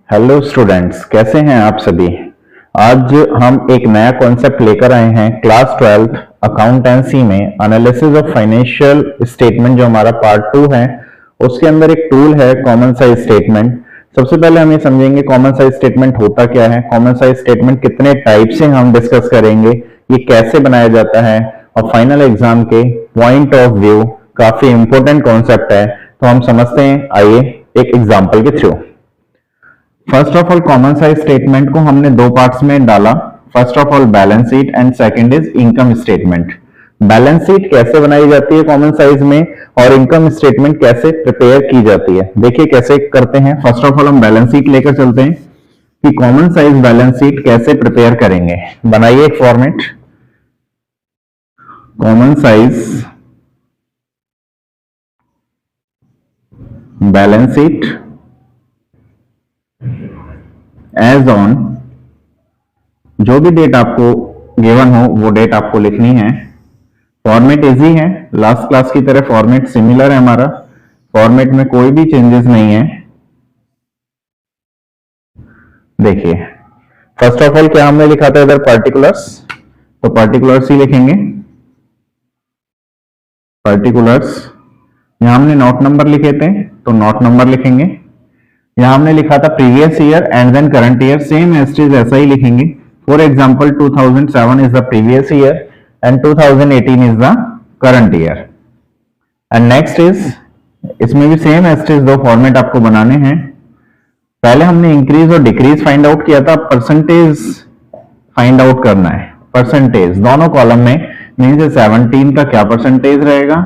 Hello students, कैसे हैं आप सभी। आज हम एक नया कॉन्सेप्ट लेकर आए हैं क्लास 12th अकाउंटेंसी में एनालिसिस ऑफ फाइनेंशियल स्टेटमेंट, जो हमारा पार्ट 2 है। उसके अंदर एक टूल है कॉमन साइज स्टेटमेंट। सबसे पहले हम ये समझेंगे कॉमन साइज स्टेटमेंट होता क्या है, कॉमन साइज स्टेटमेंट कितने टाइप से हम डिस्कस करेंगे, ये कैसे बनाया जाता है, और फाइनल एग्जाम के पॉइंट ऑफ व्यू काफी इंपॉर्टेंट कॉन्सेप्ट है। तो हम समझते हैं, आइए एक एग्जाम्पल के through. First of all common size statement को हमने दो पार्ट्स में डाला। First of all balance sheet and second is income statement. Balance sheet कैसे बनाई जाती है कॉमन साइज में, और इनकम स्टेटमेंट कैसे प्रिपेयर की जाती है, देखिए कैसे करते हैं। फर्स्ट ऑफ ऑल हम बैलेंस शीट लेकर चलते हैं कि कॉमन साइज बैलेंस शीट कैसे प्रिपेयर करेंगे। बनाइए एक format, common size balance sheet as on, जो भी डेट आपको गिवन हो वो डेट आपको लिखनी है। फॉर्मेट इजी है, लास्ट क्लास की तरह फॉर्मेट सिमिलर है हमारा, फॉर्मेट में कोई भी चेंजेस नहीं है। देखिए फर्स्ट ऑफ ऑल क्या हमने लिखा था इधर, पर्टिकुलर्स, तो पर्टिकुलर्स ही लिखेंगे। पर्टिकुलर्स, यहां हमने नोट नंबर लिखे थे तो नोट नंबर लिखेंगे। यहां हमने लिखा था previous year and then current year, same as is ऐसा ही लिखेंगे। For example 2007 is the previous year and 2018 is the current year. And next is, इसमें भी सेम एज इज दो फॉर्मेट आपको बनाने हैं। पहले हमने इंक्रीज और डिक्रीज फाइंड आउट किया था, परसेंटेज फाइंड आउट करना है। परसेंटेज दोनों कॉलम में, मीन्स 17 का क्या परसेंटेज रहेगा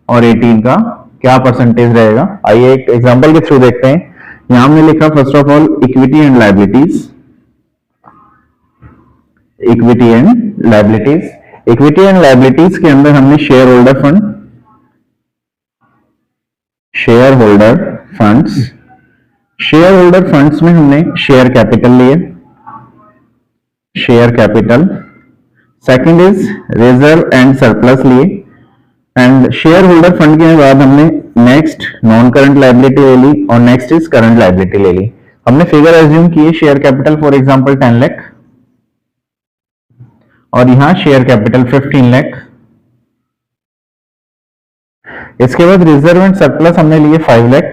और 18 का क्या परसेंटेज रहेगा। आइए एक एग्जांपल के थ्रू देखते हैं। यहां हमने लिखा first of all equity and liabilities. Equity and liabilities, equity and liabilities के अंदर हमने share holder fund, share holder funds, share holder funds में हमने शेयर कैपिटल लिए, share capital. Second is reserve and surplus लिए, एंड शेयर होल्डर फंड के बाद हमने नेक्स्ट नॉन करंट लायबिलिटी ले ली, और नेक्स्ट इज करंट लायबिलिटी ले ली। हमने फिगर एज्यूम किए, share capital for example 10 lakh, और यहां शेयर कैपिटल 15 लाख। इसके बाद रिजर्व एंड सरप्लस हमने लिए 5 लाख,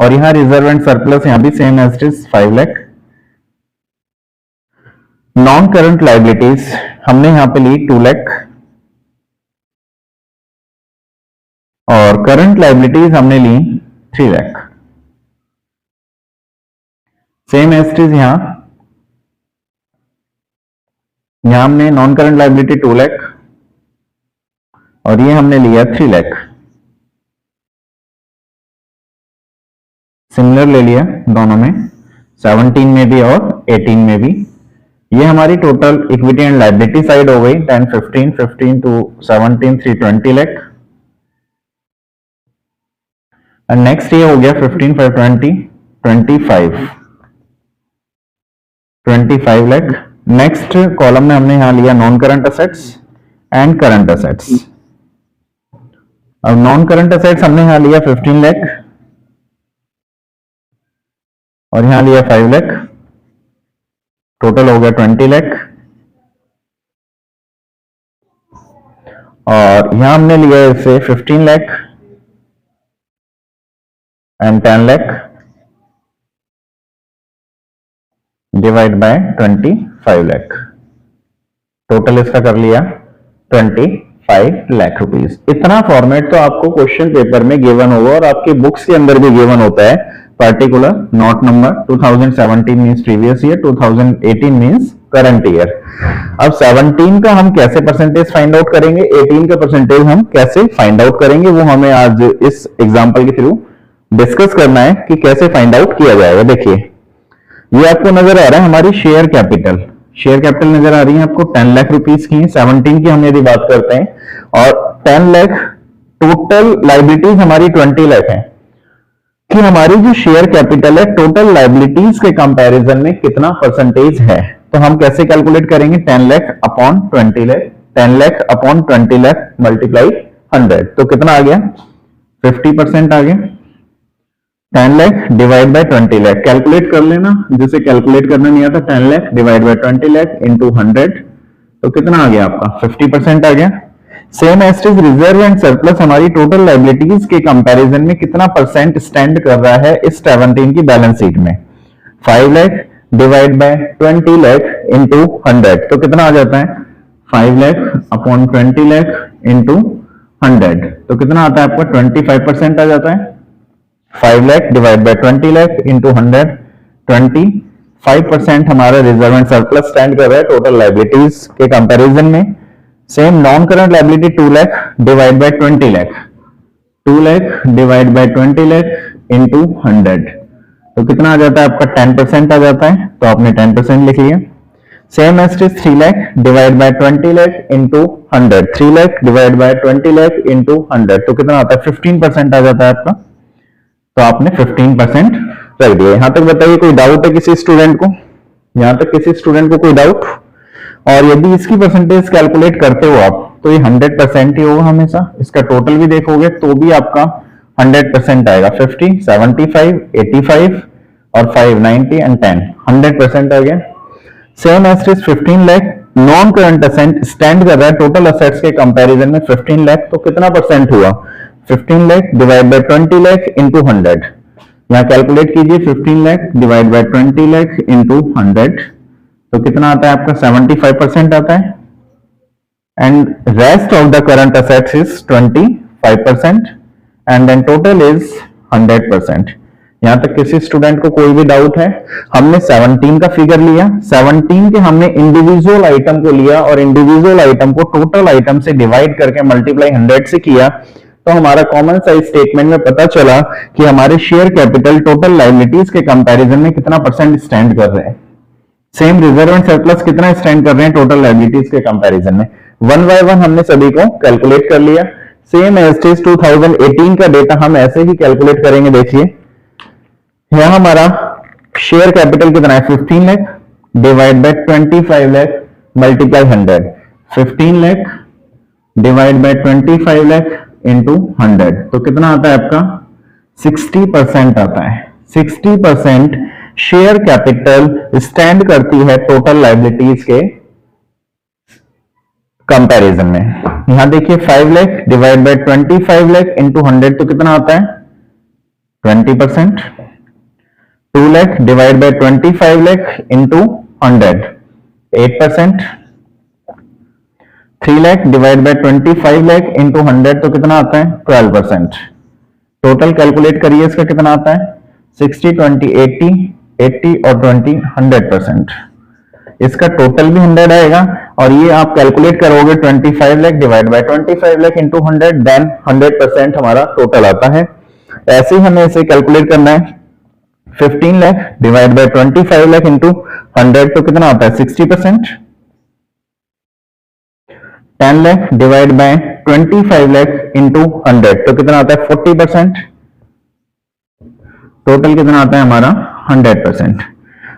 और यहां रिजर्व एंड सरप्लस यहां भी same as it is 5 lakh. Non current liabilities हमने यहां पे ली 2 लाख, और करंट लायबिलिटीज हमने ली 3 lakh. Same as it is यहां हमने नॉन करंट लायबिलिटी 2 लाख, और ये हमने लिया 3 लाख। सिमिलर ले लिया दोनों में, 17 में भी और 18 में भी। ये हमारी total equity and liability side हो गई। 10 15 15 टू 17 320 लाख, एंड नेक्स्ट ये हो गया 15 5 20 25 लाख। नेक्स्ट कॉलम में हमने यहां लिया non current assets and current assets. अब नॉन करंट असेट्स हमने यहां लिया 15 लाख, और यहां लिया 5 लाख, टोटल हो गया 20 लाख। और यहां हमने लिया इसे 15 lakh and 10 lakh divide by 25 lakh, total इसका कर लिया 25 लाख रुपीस। इतना फॉर्मेट तो आपको क्वेश्चन पेपर में गिवन होगा, और आपकी बुक्स के अंदर भी गिवन होता है। Particular note number 2017 means previous year, 2018 means current year. अब 17 का हम कैसे परसेंटेज फाइंड आउट करेंगे, 18 का परसेंटेज हम कैसे फाइंड आउट करेंगे, वो हमें आज इस एग्जांपल के थ्रू डिस्कस करना है कि कैसे फाइंड आउट किया जाएगा। देखिए ये आपको नजर आ रहा है हमारी शेयर कैपिटल, शेयर कैपिटल नजर आ रही है आपको 10 लाख रुपीस की। 17 की हम यदि बात करते हैं, और 10 लाख टोटल लायबिलिटीज हमारी 20 लाख है, कि हमारी जो शेयर कैपिटल है टोटल लायबिलिटीज के कंपैरिजन में कितना परसेंटेज है। तो हम कैसे कैलकुलेट करेंगे, 10 lakh upon 20 lakh, 10 lakh upon 20 lakh multiply 100, तो कितना आ गया, 50% आ गया। 10 lakh divide by 20 lakh, calculate कर लेना, जिसे कैलकुलेट करना नहीं आता 10 lakh divide by 20 lakh into 100, तो कितना आ गया आपका 50% आ गया। Same as is reserve and surplus हमारी टोटल लायबिलिटीज के कंपैरिजन में कितना परसेंट स्टैंड कर रहा है इस 17 की बैलेंस शीट में, 5 lakh divide by 20 lakh into 100, तो कितना आ जाता है 5 लाख अपॉन 20 लाख इंटू 100, तो कितना आता है आपका 25% आ जाता है। 5 lakh divide by 20 lakh into 100, 25% हमारा रिजर्व एंड सरप्लस स्टैंड कर रहा है टोटल लायबिलिटीज के कंपैरिजन में। Same non current liability 2 lakh divide by 20 lakh, 2 lakh divide by 20 lakh into 100, तो कितना आ जाता है आपका 10% आ जाता है, तो आपने 10% लिख लिया। Same as is 3 lakh divide by 20 lakh into 100, 3 lakh divide by 20 lakh into 100, तो कितना आता है 15% आ जाता है आपका, तो आपने 15% रख दिया। यहां तक बताइए कोई डाउट है किसी स्टूडेंट को, यहां तक किसी स्टूडेंट को कोई डाउट? और यदि इसकी परसेंटेज कैलकुलेट करते हो आप तो ये 100% ही होगा हमेशा, इसका टोटल भी देखोगे तो भी आपका 100% आएगा, 50, 75, 85 और 5, 90 एंड 10, 100% आ गया। Same as is 15 lakh non current asset stand कर रहा है टोटल असेट्स के कंपैरिजन में 15 लाख, तो कितना परसेंट हुआ 15 lakh divide by 20 lakh into 100, यहां कैलकुलेट कीजिए 15 lakh divide by 20 lakh into 100, तो कितना आता है आपका 75% आता है। And rest of the current assets is 25% and then total is 100%। यहां तक किसी स्टूडेंट को कोई भी डाउट है? हमने 17 का फिगर लिया, 17 के हमने इंडिविजुअल आइटम को लिया और इंडिविजुअल आइटम को टोटल आइटम से डिवाइड करके मल्टीप्लाई 100 से किया, तो हमारा कॉमन साइज स्टेटमेंट में पता चला कि हमारे शेयर कैपिटल टोटल लायबिलिटीज के कंपैरिजन में कितना परसेंट स्टैंड कर रहे हैं। सेम रिजर्व एंड सरप्लस कितना स्टैंड कर रहे हैं टोटल लायबिलिटीज के कंपैरिजन में। वन बाय वन हमने सभी को कैलकुलेट कर लिया। सेम एज इज 2018 का डेटा हम ऐसे ही कैलकुलेट करेंगे। देखिए यहां हमारा शेयर कैपिटल कितना है 15 lakh divide by 25 lakh multiply 100, 15 lakh divide by 25 lakh into 100, तो कितना आता है आपका 60% आता है। 60% शेयर कैपिटल स्टैंड करती है टोटल लायबिलिटीज के कंपैरिजन में। यहां देखिए 5 lakh divide by 25 lakh into 100, तो कितना आता है 20%। 2 lakh divide by 25 lakh into 100, 8%। 3 lakh divide by 25 lakh into 100, तो कितना आता है 12%। टोटल कैलकुलेट करिए इसका कितना आता है 60, 20, 80, 80 और 20, 100%। इसका टोटल भी 100 आएगा और ये आप कैलकुलेट करोगे 25 lakh divide by 25 lakh into 100, then 100% हमारा टोटल आता है। ऐसे ही हमें इसे कैलकुलेट करना है 15 lakh divide by 25 lakh into 100, तो कितना आता है 60%। 10 lakh divide by 25 lakh into 100, तो कितना आता है 40%। टोटल कितना आता है हमारा 100%।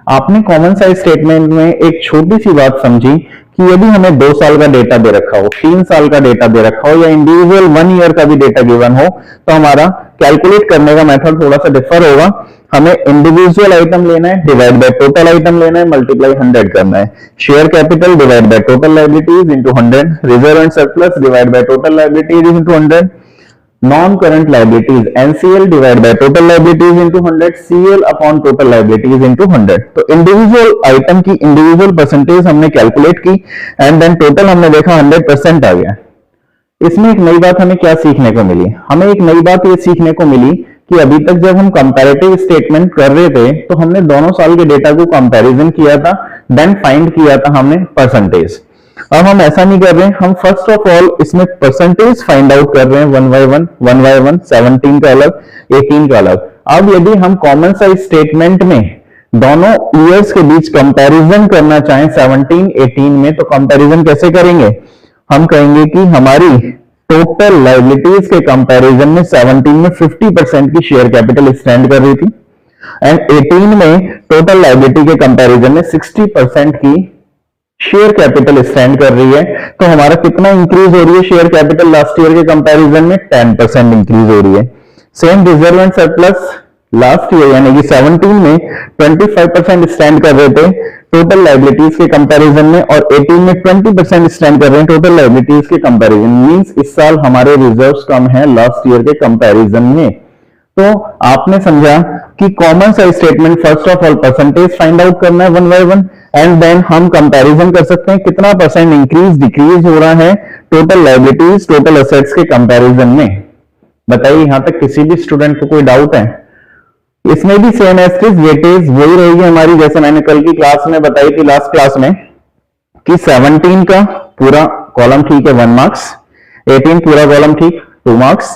आपने कॉमन साइज स्टेटमेंट में एक छोटी सी बात समझी कि यदि हमें 2 साल का डेटा दे रखा हो, 3 साल का डेटा दे रखा हो या इंडिविजुअल 1 ईयर का भी डेटा गिवन हो, तो हमारा कैलकुलेट करने का मेथड थोड़ा सा डिफर होगा। हमें इंडिविजुअल आइटम लेना है, डिवाइड बाय टोटल आइटम लेना है, मल्टीप्लाई 100 करना है। Share capital divide by total liabilities into 100, reserve and surplus divide by total liabilities into 100, non current liabilities NCL divide by total liabilities into 100, CL upon total liabilities into 100। तो individual item की individual percentage हमने calculate की and then total हमने देखा 100% आ गया। इसमें एक नई बात हमें क्या सीखने को मिली? हमें एक नई बात ये सीखने को मिली कि अभी तक जब हम कंपैरेटिव स्टेटमेंट कर रहे थे तो हमने दोनों साल के डेटा को कंपैरिजन किया था, देन फाइंड किया था हमने परसेंटेज। अब हम ऐसा नहीं कर रहे, हम फर्स्ट ऑफ ऑल इसमें परसेंटेज फाइंड आउट कर रहे हैं वन बाय वन, 17 का अलग, 18 का अलग। अब यदि हम कॉमन साइज स्टेटमेंट में दोनों ईयर्स के बीच कंपैरिजन करना चाहें 17, 18 में, तो कंपैरिजन कैसे करेंगे? हम कहेंगे कि हमारी टोटल लायबिलिटीज के कंपैरिजन में 17 में 50% की शेयर कैपिटल स्टैंड कर रही थी एंड 18 में टोटल लायबिलिटी के कंपैरिजन में 60% की शेयर कैपिटल स्टैंड कर रही है। तो हमारा कितना इंक्रीज हो रही है शेयर कैपिटल लास्ट ईयर के कंपैरिजन में? 10% इंक्रीज हो रही है। Same reserve and surplus last year यानी कि 17 में 25% स्टैंड कर रहे थे टोटल लाइबिलिटीज के कंपैरिजन में, और 18 में 20% स्टैंड कर रहे हैं टोटल लाइबिलिटीज के कंपैरिजन। मींस इस साल हमारे रिजर्व्स कम है लास्ट ईयर के कंपैरिजन में। तो आपने समझा कि common size statement first of all percentage find out करना है one by one, and then हम कंपैरिजन कर सकते हैं कितना परसेंट इंक्रीज डिक्रीज हो रहा है टोटल लाइबिलिटीज टोटल एसेट्स के कंपैरिजन में। बताइए यहां तक किसी भी स्टूडेंट को कोई डाउट है? इसमें भी सेम एस्ट्रिस वेटेज वही रहेगी हमारी, जैसे मैंने कल की क्लास में बताई थी लास्ट क्लास में कि 17 का पूरा कॉलम ठीक है 1 मार्क्स, 18 पूरा कॉलम ठीक 2 मार्क्स,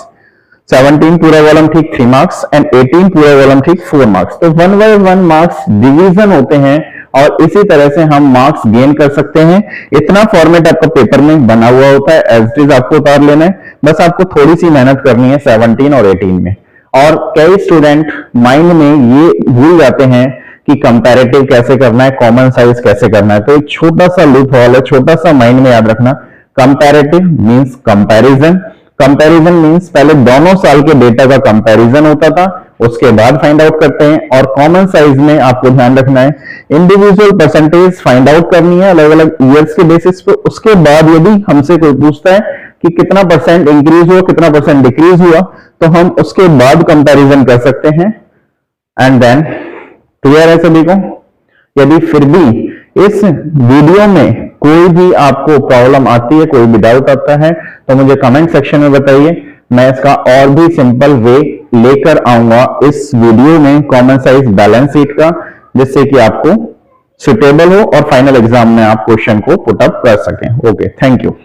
17 पूरा कॉलम ठीक 3 मार्क्स एंड 18 पूरा कॉलम ठीक 4 मार्क्स। तो 1 बाय 1 मार्क्स डिवीजन होते हैं और इसी तरह से हम मार्क्स गेन कर सकते हैं। इतना फॉर्मेट आपका पेपर में बना हुआ होता है, एज इट इज आपको उतार लेना है, बस आपको थोड़ी सी मेहनत करनी है 17 और 18 में। और कई स्टूडेंट माइंड में ये भूल जाते हैं कि कंपैरेटिव कैसे करना है, कॉमन साइज कैसे करना है। तो एक छोटा सा लूप होल है, छोटा सा माइंड में याद रखना, comparative means comparison, comparison means पहले दोनों साल के डेटा का कंपैरिजन होता था, उसके बाद फाइंड आउट करते हैं। और कॉमन साइज में आपको ध्यान रखना है इंडिविजुअल परसेंटेज फाइंड आउट करनी है अलग अलग ईयर्स के बेसिस पे। उसके बाद यदि हमसे कोई पूछता है कि कितना परसेंट इंक्रीज हुआ कितना परसेंट डिक्रीज हुआ, तो हम उसके बाद कंपैरिजन कर सकते हैं। एंड देन क्लियर है सभी को? यदि फिर भी इस वीडियो में कोई भी आपको प्रॉब्लम आती है, कोई भी डाउट आता है, तो मुझे कमेंट सेक्शन में बताइए, मैं इसका और भी सिंपल वे लेकर आऊंगा इस वीडियो में कॉमन साइज बैलेंस शीट का, जिससे कि आपको सुटेबल हो और फाइनल एग्जाम में आप क्वेश्चन को पुट अप कर सकें। Okay, thank you.